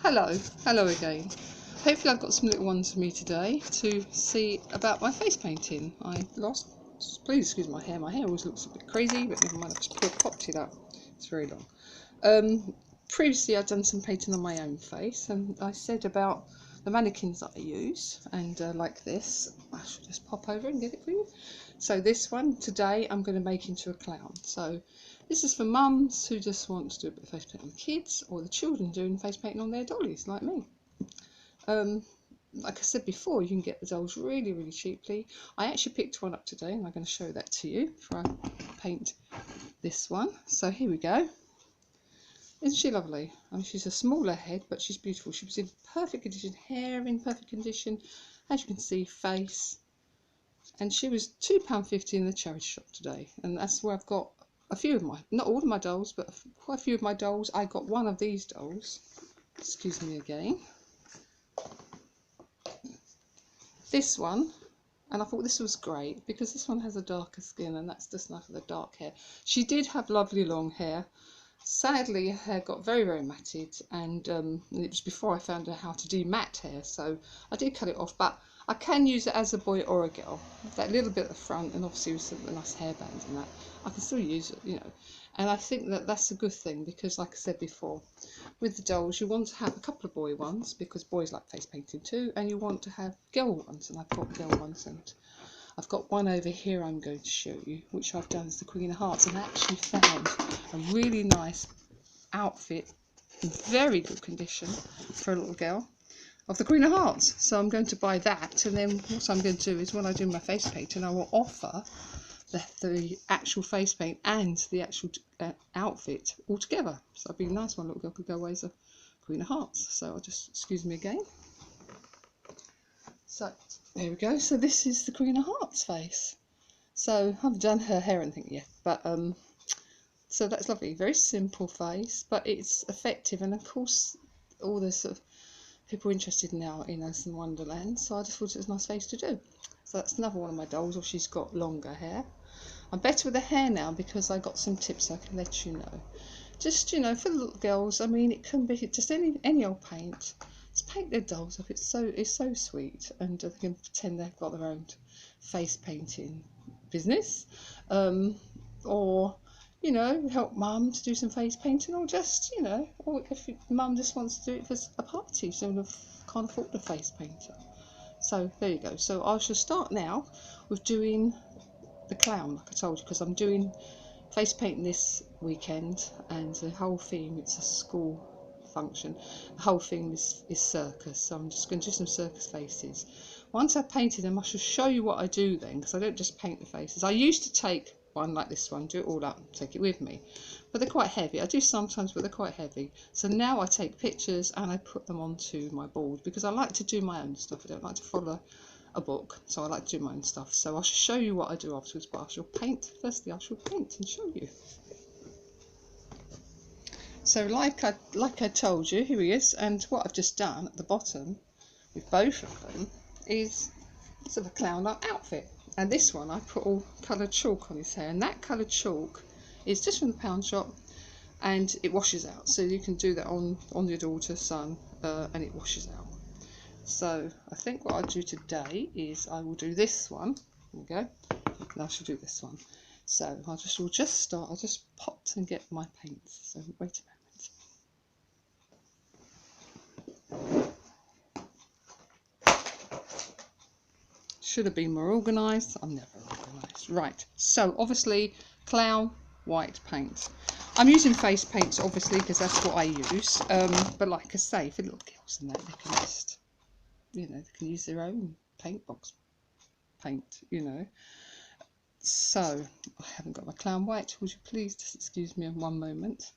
Hello again. Hopefully I've got some little ones for me today to see about my face painting. Please excuse my hair always looks a bit crazy, but never mind, I've just popped it up. It's very long. Previously I'd done some painting on my own face, and I said about the mannequins that I use, and like this, I should just pop over and get it for you. So this one today I'm going to make into a clown. So this is for mums who just want to do a bit of face painting on the kids, or the children doing face painting on their dollies like me. Like I said before, you can get the dolls really cheaply. I actually picked one up today and I'm going to show that to you before I paint this one. So here we go. Isn't she lovely? I mean, she's a smaller head, but she's beautiful. She was in perfect condition, hair in perfect condition, as you can see, face. And she was £2.50 in the charity shop today. And that's where I've got a few of my, not all of my dolls, but quite a few of my dolls. I got one of these dolls. Excuse me again. This one. And I thought this was great because this one has a darker skin, and that's just nice for the dark hair. She did have lovely long hair. Sadly, her hair got very matted, and it was before I found out how to demat hair, so I did cut it off. But I can use it as a boy or a girl. That little bit at the front, and obviously with a nice hairband and that, I can still use it, you know. And I think that that's a good thing because, like I said before, with the dolls you want to have a couple of boy ones because boys like face painting too, and you want to have girl ones, and I've got girl ones, and I've got one over here I'm going to show you, which I've done as the Queen of Hearts, and I actually found a really nice outfit in very good condition for a little girl of the Queen of Hearts. So I'm going to buy that, and then what I'm going to do is when I do my face painting I will offer the actual face paint and the actual outfit all together. So it'd be nice, one little girl could go away as a Queen of Hearts. So I'll just, excuse me again. So there we go. So this is the Queen of Hearts face. So I haven't done her hair or anything yet, but so that's lovely. Very simple face, but it's effective, and of course all the sort of people are interested now in Alice in Wonderland, so I just thought it was a nice face to do. So that's another one of my dolls, or she's got longer hair. I'm better with the hair now because I got some tips I can let you know. Just, you know, for the little girls, I mean, it can be just any old paint. Just paint their dolls up. It's so sweet, and they can pretend they've got their own face painting business, or you know, help mum to do some face painting, or just, you know, or if mum just wants to do it for a party, so can't afford a face painter. So there you go. So I shall start now with doing the clown, like I told you, because I'm doing face painting this weekend, and the whole theme, it's a school function, the whole theme is circus, so I'm just going to do some circus faces. Once I've painted them I shall show you what I do then, because I don't just paint the faces. I used to take one like this one, do it all up, take it with me, but they're quite heavy. I do sometimes, but they're quite heavy. So now I take pictures and I put them onto my board because I like to do my own stuff. I don't like to follow a book, so I like to do my own stuff. So I shall show you what I do afterwards, but I shall paint. Firstly I shall paint and show you. So like I told you, here he is, and what I've just done at the bottom with both of them is sort of a clown like outfit. And this one I put all coloured chalk on his hair, and that coloured chalk is just from the pound shop, and it washes out, so you can do that on your daughter's son, and it washes out. So I think what I'll do today is I will do this one. There we go. And I shall do this one. So I'll just start. I'll just pop and get my paints. So wait a moment. Should have been more organised. I'm never organised. Right. So obviously clown white paint. I'm using face paints obviously because that's what I use. But like I say, for little girls and that, they can just, you know, they can use their own paint box paint, you know. So I haven't got my clown white. Would you please just excuse me in one moment?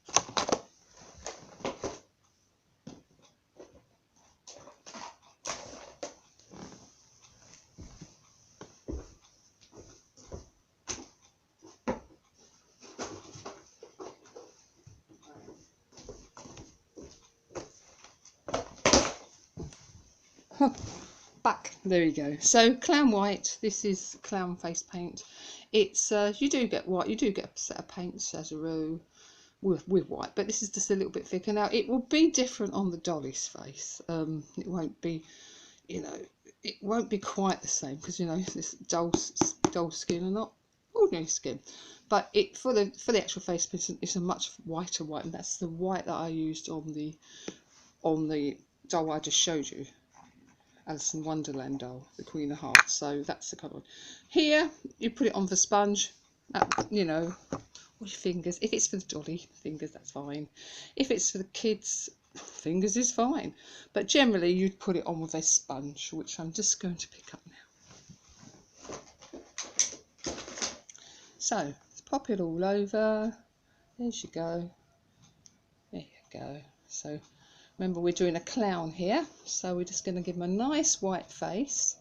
Back, there you go. So clown white, this is clown face paint. It's you do get white, you do get a set of paints as a row, with white, but this is just a little bit thicker. Now it will be different on the dolly's face. It won't be, you know, it won't be quite the same because, you know, this doll skin and not ordinary skin. But it for the actual face piece, it's a much whiter white, and that's the white that I used on the doll I just showed you, Alice in Wonderland doll, the Queen of Hearts. So that's the colour one. Here you put it on the sponge, you know, with your fingers. If it's for the dolly, fingers, that's fine. If it's for the kids, fingers is fine. But generally you'd put it on with a sponge, which I'm just going to pick up now. So let's pop it all over. There you go. There you go. So remember, we're doing a clown here, so we're just going to give him a nice white face.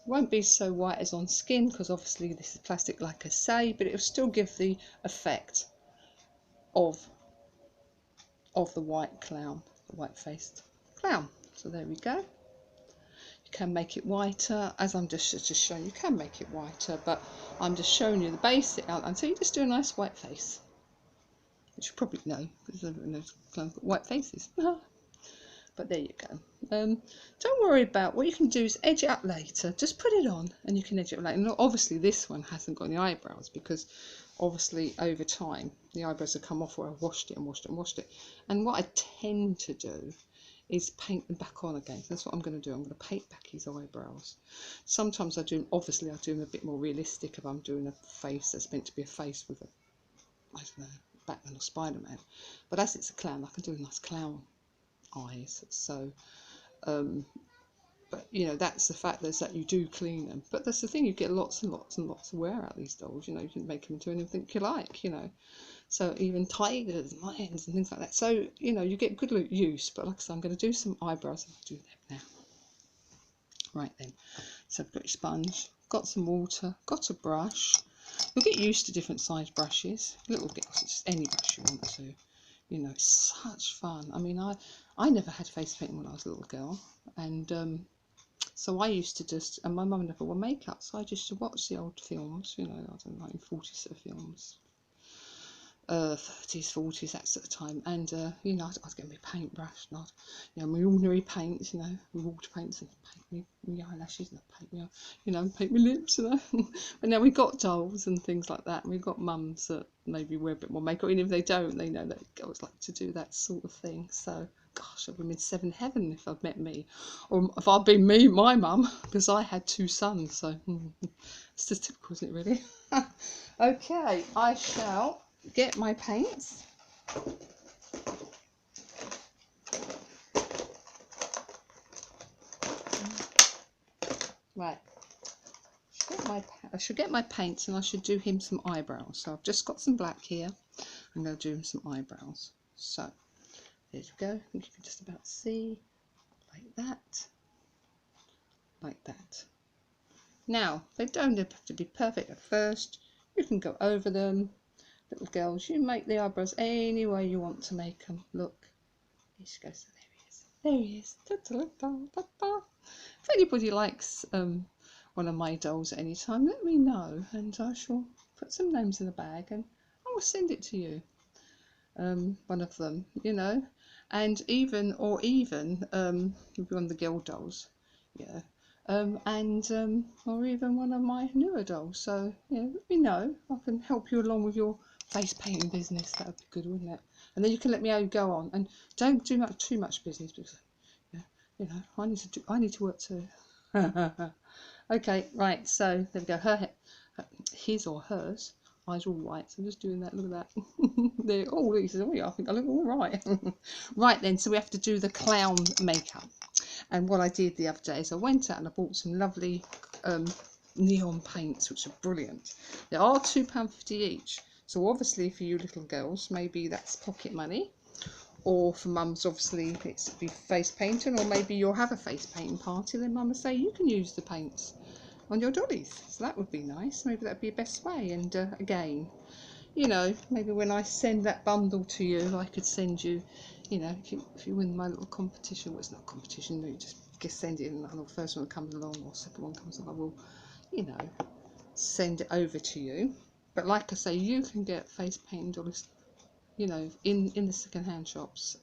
It won't be so white as on skin because obviously this is plastic, like I say, but it will still give the effect of the white clown, the white faced clown. So there we go. You can make it whiter, as I'm just showing. You can make it whiter, but I'm just showing you the basic outline. So you just do a nice white face, which you probably know because everyone knows clowns got white faces. But there you go. Don't worry about what you can do is edge it up later. Just put it on and you can edge it up later. And obviously this one hasn't got any eyebrows because obviously over time the eyebrows have come off where I've washed it and washed it and washed it. And what I tend to do is paint them back on again. So that's what I'm going to do. I'm going to paint back his eyebrows. Sometimes I do, obviously I do them a bit more realistic if I'm doing a face that's meant to be a face with a, I don't know, Batman or Spider-Man. But as it's a clown, I can do a nice clown eyes. So but you know, that's the fact, is that you do clean them. But that's the thing, you get lots and lots and lots of wear out of these dolls. You know, you can make them into anything you like, you know. So even tigers and lions and things like that. So, you know, you get good use. But like I said, I'm going to do some eyebrows. I'll do them now. Right then. So I've got your sponge, got some water, got a brush. You'll get used to different size brushes. Little bits, just any brush you want to. You know, it's such fun. I mean, I never had face painting when I was a little girl, and so I used to just, and my mum never wore makeup, so I used to watch the old films, you know, I don't know, 1940s sort of films, 30s, 40s, that sort of time, and you know, I'd get my paintbrush, and I'd, you know, my ordinary paints, you know, my water paints, and paint my eyelashes, and paint my, you know, paint my lips, you know. But now we've got dolls and things like that, and we've got mums that maybe wear a bit more makeup, and if they don't, they know that girls like to do that sort of thing. So gosh, I've been in seven heaven if I've met me, or if I've been me, my mum, because I had two sons, so it's just typical, isn't it, really? Okay, I shall get my paints. Right, I should get my paints, and I should do him some eyebrows. So I've just got some black here. I'm going to do him some eyebrows. So there you go. I think you can just about see, like that, like that. Now, they don't have to be perfect at first. You can go over them. Little girls, you make the eyebrows any way you want to make them. Look, here she goes. So there he is. There he is. Da, da, da, da, da. If anybody likes one of my dolls at any time, let me know, and I shall put some names in the bag and I will send it to you. One of them, you know, and even or even one of the girl dolls, yeah, or even one of my newer dolls. So yeah, let me know. I can help you along with your face painting business. That would be good, wouldn't it? And then you can let me know how you go on, and don't do too much business because, yeah, you know, I need to work too. Okay, right. So there we go. His or hers eyes are all white, so I'm just doing that. Look at that. There. Oh, he says, oh yeah, I think I look all right. Right then, so we have to do the clown makeup. And what I did the other day is I went out and I bought some lovely neon paints, which are brilliant. They are £2.50 each. So obviously for you little girls, maybe that's pocket money. Or for mums, obviously it's be face painting, or maybe you'll have a face painting party, then mum will say you can use the paints on your dollies. So that would be nice. Maybe that'd be the best way. And again, you know, maybe when I send that bundle to you, I could send you, you know, if you win my little competition, well, it's not a competition, you just send it in, and the first one that comes along or second one comes along, I will, you know, send it over to you. But like I say, you can get face painting dollies, you know, in the second-hand shops,